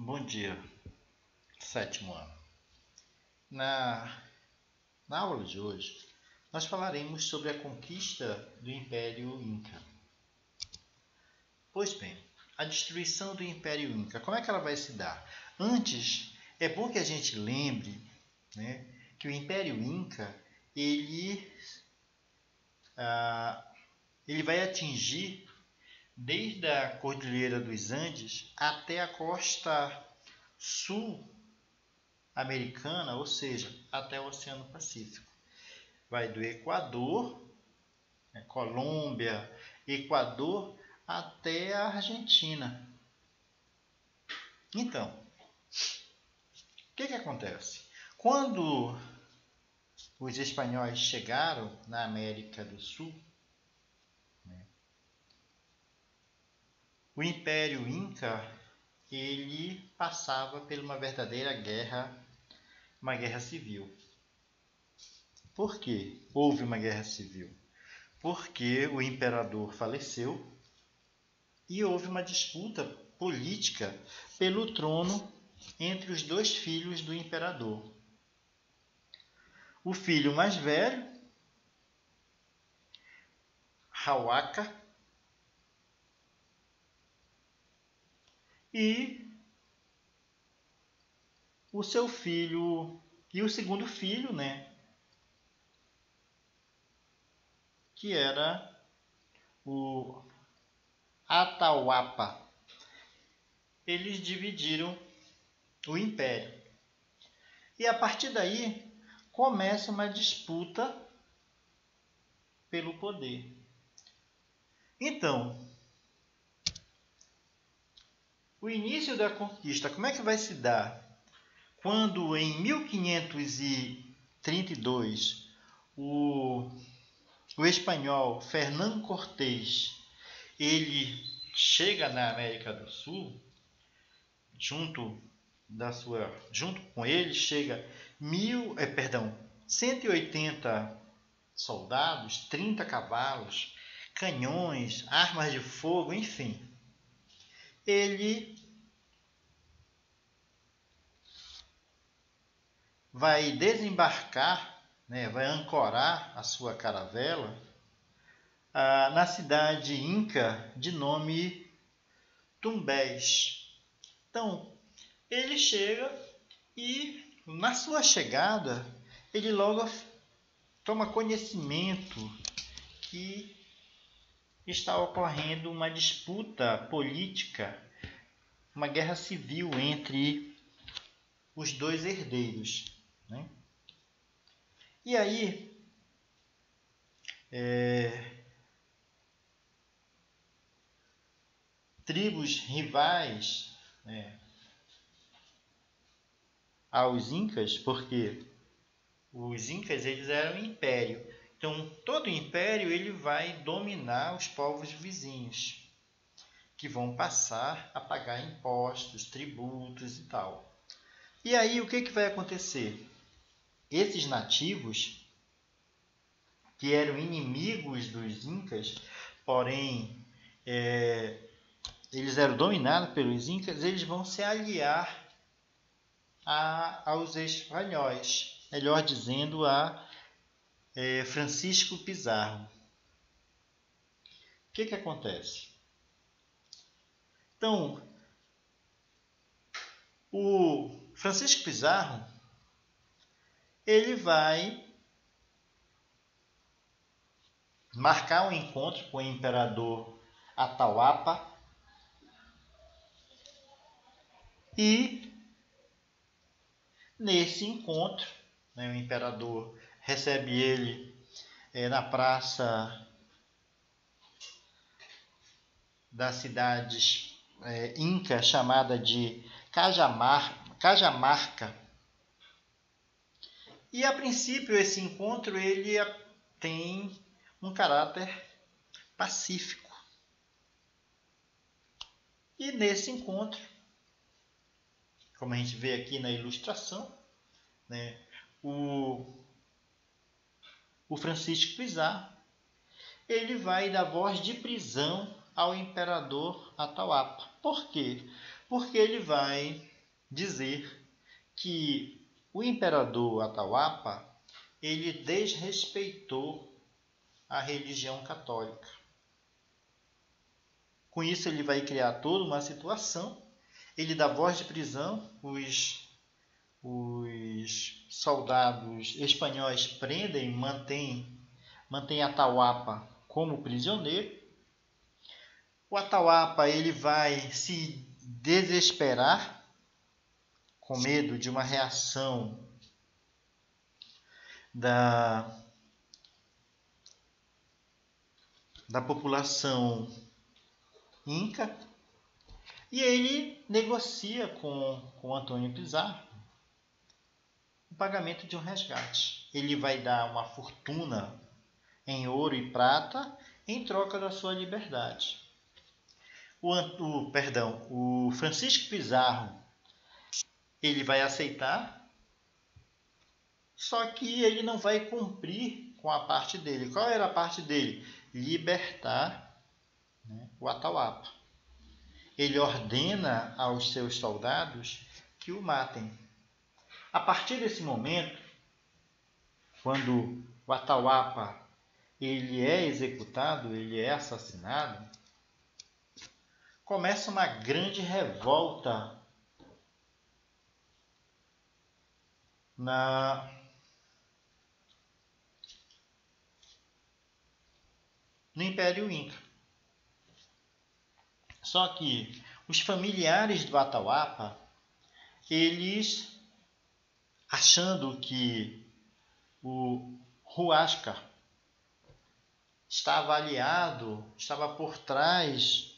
Bom dia, sétimo ano. Na aula de hoje, nós falaremos sobre a conquista do Império Inca. Pois bem, a destruição do Império Inca, como é que ela vai se dar? Antes, é bom que a gente lembre, que o Império Inca, ele vai atingir desde a Cordilheira dos Andes até a costa sul americana, ou seja, até o Oceano Pacífico. Vai do Equador, Colômbia, Equador, até a Argentina. Então, o que acontece? Quando os espanhóis chegaram na América do Sul, o Império Inca ele passava por uma verdadeira guerra, uma guerra civil. Por que houve uma guerra civil? Porque o imperador faleceu e houve uma disputa política pelo trono entre os dois filhos do imperador. O filho mais velho, Huaca, e o seu filho, e o segundo filho, que era o Atahualpa. Eles dividiram o império. E a partir daí começa uma disputa pelo poder. Então, o início da conquista, como é que vai se dar? Quando em 1532 o espanhol Fernando Cortés ele chega na América do Sul, junto com ele chega 180 soldados, 30 cavalos, canhões, armas de fogo, enfim. Ele vai desembarcar, vai ancorar a sua caravela na cidade inca de nome Tumbés. Então, ele chega e, na sua chegada, ele logo toma conhecimento que está ocorrendo uma disputa política, uma guerra civil entre os dois herdeiros. E aí, tribos rivais aos incas, porque os incas eles eram um império. Então, todo império ele vai dominar os povos vizinhos, que vão passar a pagar impostos, tributos e tal. E aí, o que vai acontecer? Esses nativos, que eram inimigos dos incas, porém eles eram dominados pelos incas, eles vão se aliar aos espanhóis, melhor dizendo, a Francisco Pizarro. O que acontece? Então, o Francisco Pizarro ele vai marcar um encontro com o imperador Atahualpa e nesse encontro, o imperador recebe ele na praça da cidade inca chamada de Cajamarca. E a princípio esse encontro ele tem um caráter pacífico. E nesse encontro, como a gente vê aqui na ilustração, o Francisco Pizarro ele vai dar voz de prisão ao imperador Atahualpa. Por quê? Porque ele vai dizer que o imperador Atahualpa ele desrespeitou a religião católica. Com isso ele vai criar toda uma situação, ele dá voz de prisão, os soldados espanhóis prendem, mantém Atahualpa como prisioneiro. O Atahualpa ele vai se desesperar com medo de uma reação da população inca, e ele negocia com Antônio Pizarro o pagamento de um resgate. Ele vai dar uma fortuna em ouro e prata em troca da sua liberdade. O Francisco Pizarro ele vai aceitar, só que ele não vai cumprir com a parte dele. Qual era a parte dele? Libertar, né, o Atahualpa. Ele ordena aos seus soldados que o matem. A partir desse momento, quando o Atahualpa ele é executado, ele é assassinado, começa uma grande revolta no Império Inca. Só que os familiares do Atahualpa, eles, achando que o Huáscar estava por trás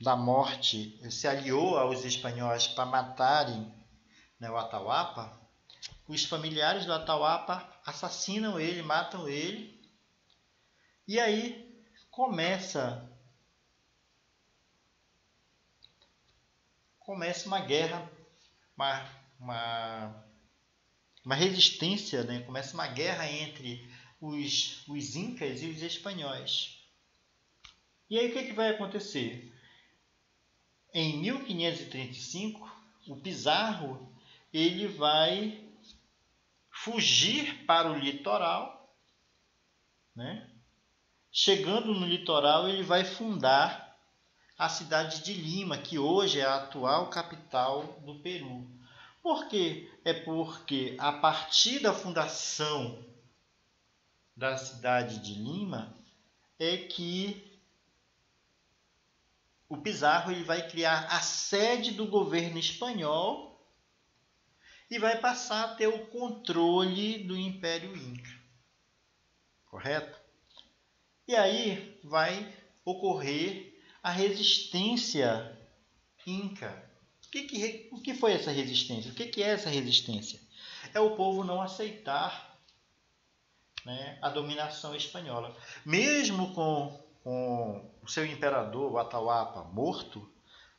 da morte, se aliou aos espanhóis para matarem, né, o Atahualpa, os familiares do Atahualpa assassinam ele, matam ele, e aí começa uma guerra, uma resistência, né? Começa uma guerra entre os incas e os espanhóis. E aí o que vai acontecer? Em 1535, o Pizarro ele vai fugir para o litoral, né? Chegando no litoral, ele vai fundar a cidade de Lima, que hoje é a atual capital do Peru. Por quê? É porque a partir da fundação da cidade de Lima é que o Pizarro ele vai criar a sede do governo espanhol e vai passar a ter o controle do Império Inca. Correto? E aí vai ocorrer a resistência inca. O que foi essa resistência? O que é essa resistência? É o povo não aceitar, né, a dominação espanhola. Mesmo com o seu imperador, o Atahualpa, morto,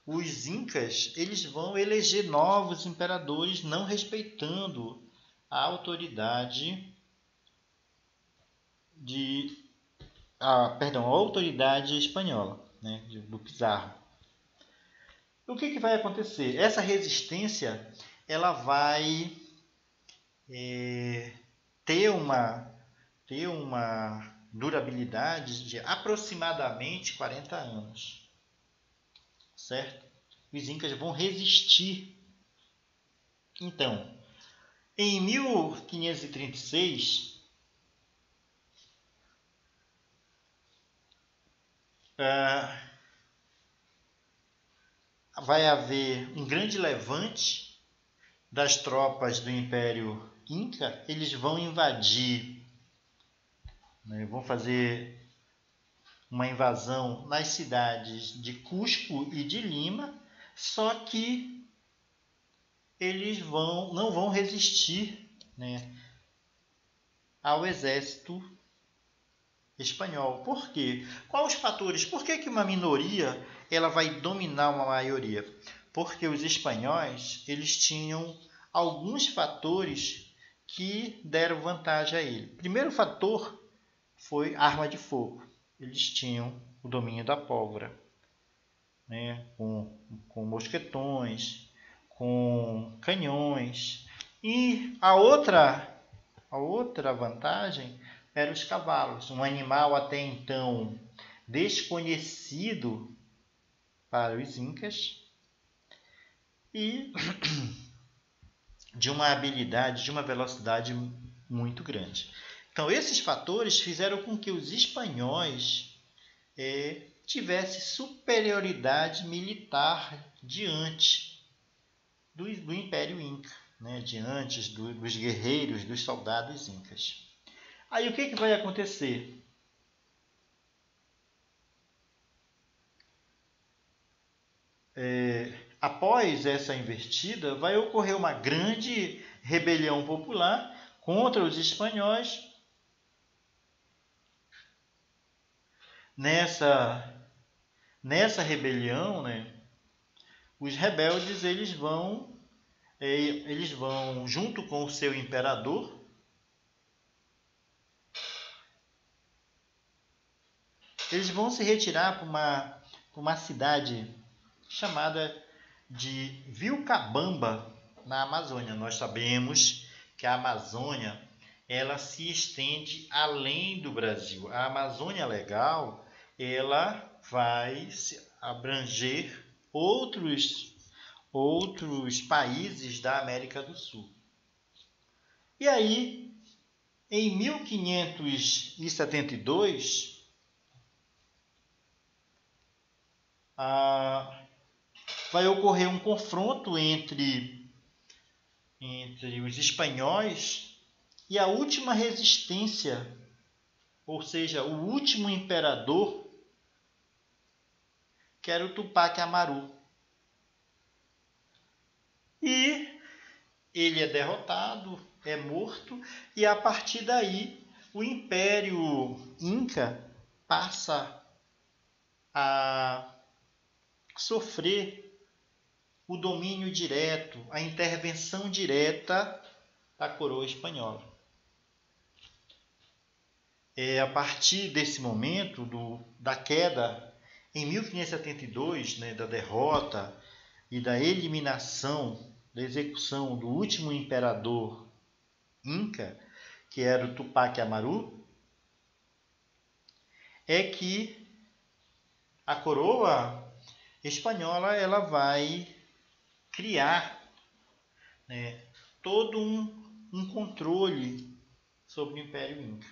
os incas eles vão eleger novos imperadores, não respeitando a autoridade a autoridade espanhola, né, do Pizarro. O que vai acontecer? Essa resistência ela vai ter uma durabilidade de aproximadamente 40 anos. Certo? Os incas vão resistir. Então, em 1536, vai haver um grande levante das tropas do Império Inca. Eles vão invadir, né, vão fazer uma invasão nas cidades de Cusco e de Lima, só que eles não vão resistir, né, ao exército espanhol. Por quê? Quais os fatores? Por que uma minoria ela vai dominar uma maioria? Porque os espanhóis eles tinham alguns fatores que deram vantagem a ele. O primeiro fator foi arma de fogo. Eles tinham o domínio da pólvora, né? com mosquetões. com canhões. E a outra vantagem era os cavalos, um animal até então desconhecido para os incas e de uma habilidade, de uma velocidade muito grande. Então, esses fatores fizeram com que os espanhóis tivessem superioridade militar diante do Império Inca, né? Diante dos guerreiros, dos soldados incas. Aí o que vai acontecer? Após essa investida, vai ocorrer uma grande rebelião popular contra os espanhóis. Nessa rebelião, né, os rebeldes eles vão junto com o seu imperador, eles vão se retirar para uma cidade chamada de Vilcabamba, na Amazônia. Nós sabemos que a Amazônia ela se estende além do Brasil. A Amazônia Legal ela vai abranger outros países da América do Sul. E aí, em 1572, vai ocorrer um confronto entre os espanhóis e a última resistência, ou seja, o último imperador, que era o Tupac Amaru. E ele é derrotado, é morto, e a partir daí o Império Inca passa a sofrer o domínio direto, a intervenção direta da coroa espanhola. A partir desse momento, da queda, em 1572, né, da derrota e da eliminação, da execução do último imperador Inca, que era o Tupac Amaru, é que a coroa espanhola ela vai criar, né, todo um controle sobre o Império Inca.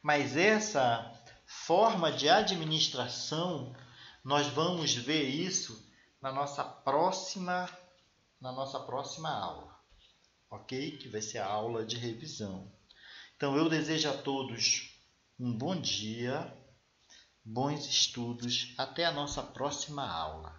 Mas essa forma de administração, nós vamos ver isso na nossa próxima aula, ok? Que vai ser a aula de revisão. Então, eu desejo a todos um bom dia, bons estudos, até a nossa próxima aula.